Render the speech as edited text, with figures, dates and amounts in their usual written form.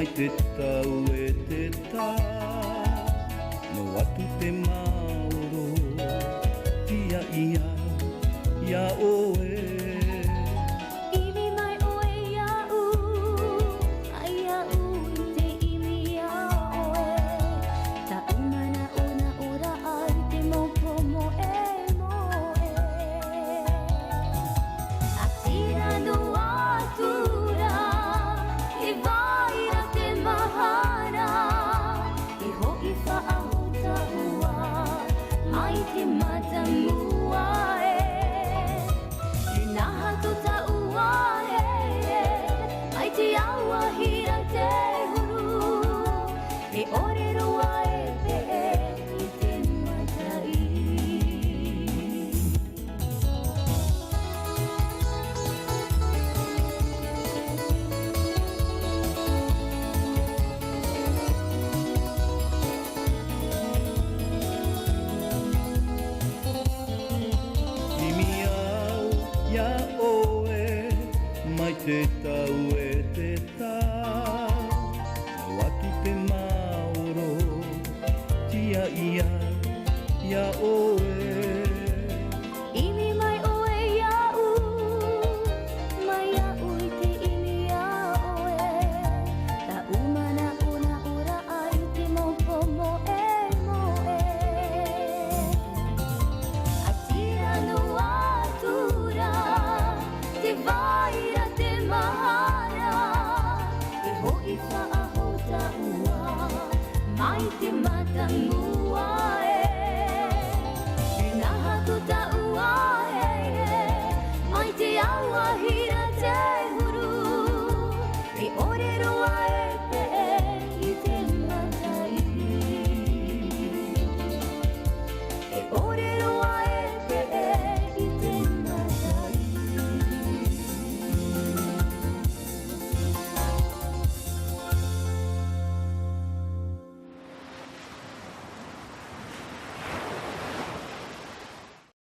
mai te tau e te tā no atu te mauro tia ia ia oe Imi mai oe ia u ai ia u te imi ia oe ta umana ona ora ai te mopo mo e moe Atira no atura e vaira te mahana e hoi whaahota ua mai te matamua Naha tota ua ai te aua hira te huru e ore roa e pe i te matai ia oe mai te tau e te tā no atu te maoro tia ia ia oe Imi mai oe ia u mai ia u i te imi ia oe ta umana ona ora ai te mopo mo e moe Atira no atura te vaira te mahana e hoi whaahota ua mai te matangu